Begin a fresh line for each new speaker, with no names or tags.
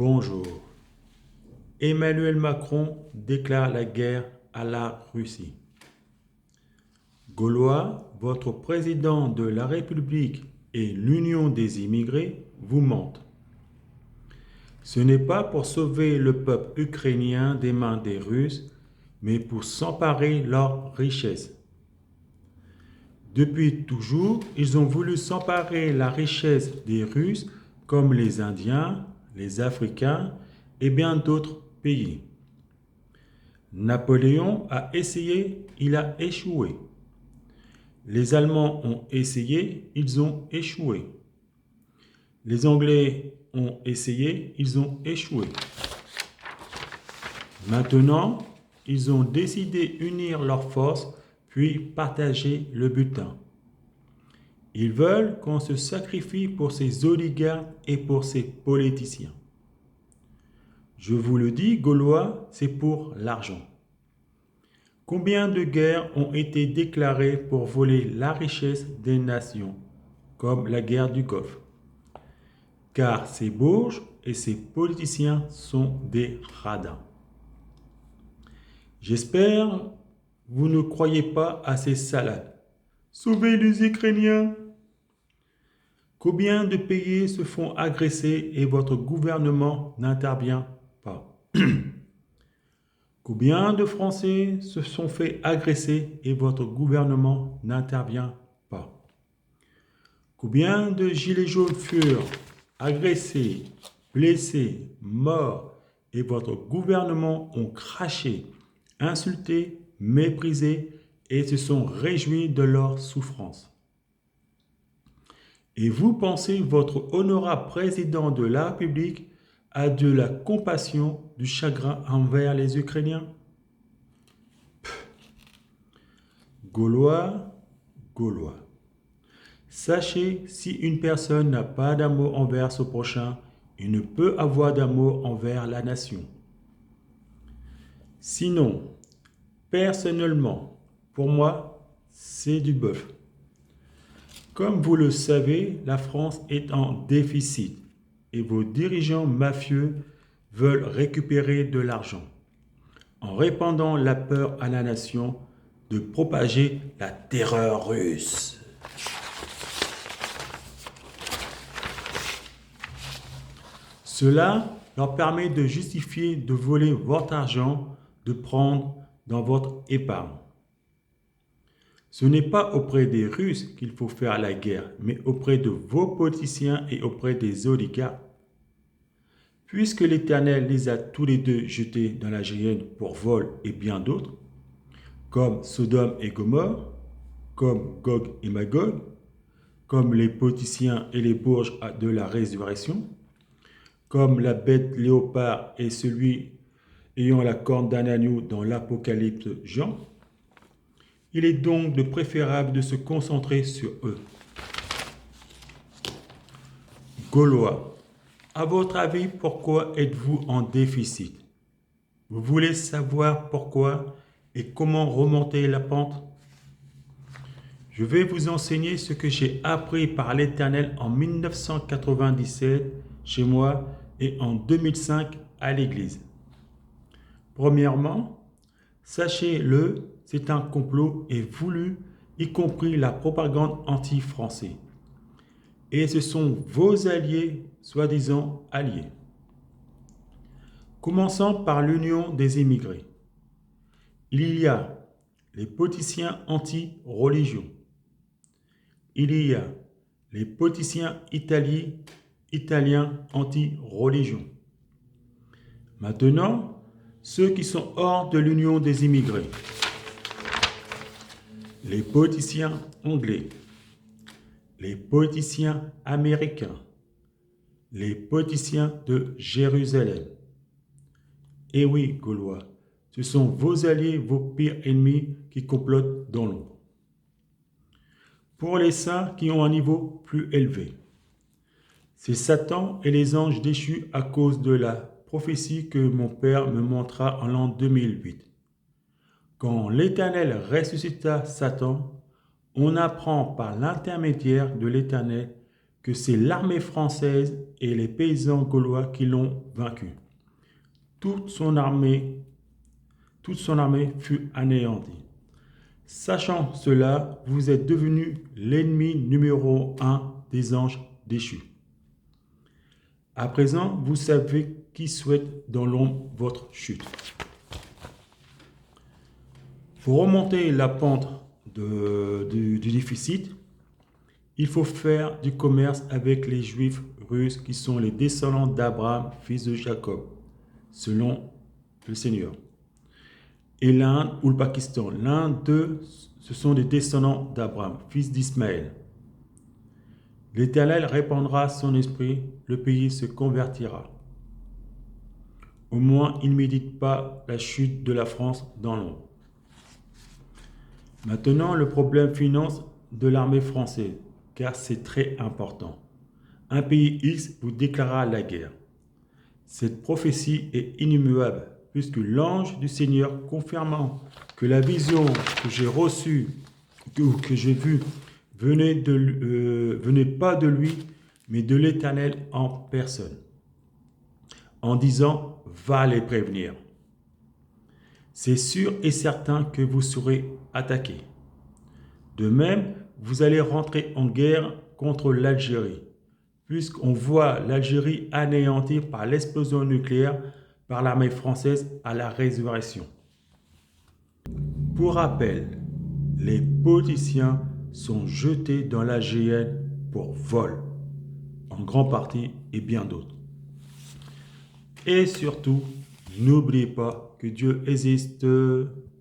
Bonjour. Emmanuel Macron déclare la guerre à la Russie. Gaulois, votre président de la République et l'Union des immigrés vous mentent. Ce n'est pas pour sauver le peuple ukrainien des mains des Russes, mais pour s'emparer leurs richesses. Depuis toujours, ils ont voulu s'emparer la richesse des Russes comme les Indiens, les Africains et bien d'autres pays. Napoléon a essayé, il a échoué. Les Allemands ont essayé, ils ont échoué. Les Anglais ont essayé, ils ont échoué. Maintenant, ils ont décidé d'unir leurs forces puis partager le butin. Ils veulent qu'on se sacrifie pour ces oligarques et pour ces politiciens. Je vous le dis, Gaulois, c'est pour l'argent. Combien de guerres ont été déclarées pour voler la richesse des nations, comme la guerre du Golfe? Car ces bourges et ces politiciens sont des radins. J'espère vous ne croyez pas à ces salades. Sauvez les Ukrainiens! Combien de pays se font agresser et votre gouvernement n'intervient pas? Combien de Français se sont fait agresser et votre gouvernement n'intervient pas? Combien de gilets jaunes furent agressés, blessés, morts et votre gouvernement ont craché, insulté, méprisé et se sont réjouis de leur souffrance? Et vous pensez votre honorable président de la République a de la compassion, du chagrin envers les Ukrainiens? Gaulois, Gaulois. Sachez, si une personne n'a pas d'amour envers son prochain, il ne peut avoir d'amour envers la nation. Sinon, personnellement, pour moi, c'est du bœuf. Comme vous le savez, la France est en déficit et vos dirigeants mafieux veulent récupérer de l'argent en répandant la peur à la nation de propager la terreur russe. Cela leur permet de justifier de voler votre argent, de prendre dans votre épargne. Ce n'est pas auprès des Russes qu'il faut faire la guerre, mais auprès de vos politiciens et auprès des oligarques. Puisque l'Éternel les a tous les deux jetés dans la géhenne pour vol et bien d'autres, comme Sodome et Gomorrhe, comme Gog et Magog, comme les politiciens et les bourges de la résurrection, comme la bête léopard et celui ayant la corne d'un agneau dans l'Apocalypse Jean, il est donc de préférable de se concentrer sur eux. Gaulois, à votre avis, pourquoi êtes-vous en déficit? Vous voulez savoir pourquoi et comment remonter la pente? Je vais vous enseigner ce que j'ai appris par l'Éternel en 1997 chez moi et en 2005 à l'église. Premièrement, sachez-le, c'est un complot et voulu, y compris la propagande anti-français. Et ce sont vos alliés, soi-disant alliés. Commençons par l'Union des immigrés. Il y a les politiciens anti-religion. Il y a les politiciens italiens anti-religion. Maintenant, ceux qui sont hors de l'Union des immigrés. Les politiciens anglais, les politiciens américains, les politiciens de Jérusalem. Et oui, Gaulois, ce sont vos alliés, vos pires ennemis qui complotent dans l'ombre. Pour les saints qui ont un niveau plus élevé, c'est Satan et les anges déchus à cause de la prophétie que mon père me montra en l'an 2008. Quand l'Éternel ressuscita Satan, on apprend par l'intermédiaire de l'Éternel que c'est l'armée française et les paysans gaulois qui l'ont vaincu. Toute son armée fut anéantie. Sachant cela, vous êtes devenu l'ennemi numéro 1 des anges déchus. À présent, vous savez qui souhaite dans l'ombre votre chute. Pour remonter la pente du déficit, il faut faire du commerce avec les Juifs russes qui sont les descendants d'Abraham, fils de Jacob, selon le Seigneur. Et l'Inde ou le Pakistan, l'un d'eux, ce sont des descendants d'Abraham, fils d'Ismaël. L'Éternel répandra son esprit, le pays se convertira. Au moins, il ne médite pas la chute de la France dans l'ombre. Maintenant, le problème finance de l'armée française, car c'est très important. Un pays X vous déclarera la guerre. Cette prophétie est immuable, puisque l'ange du Seigneur confirmant que la vision que j'ai reçue ou que j'ai vue venait pas de lui, mais de l'Éternel en personne, en disant « va les prévenir ». C'est sûr et certain que vous serez attaqué. De même, vous allez rentrer en guerre contre l'Algérie, puisqu'on voit l'Algérie anéantie par l'explosion nucléaire par l'armée française à la résurrection. Pour rappel, les politiciens sont jetés dans la géhenne pour vol, en grande partie et bien d'autres. Et surtout, n'oubliez pas que Dieu existe.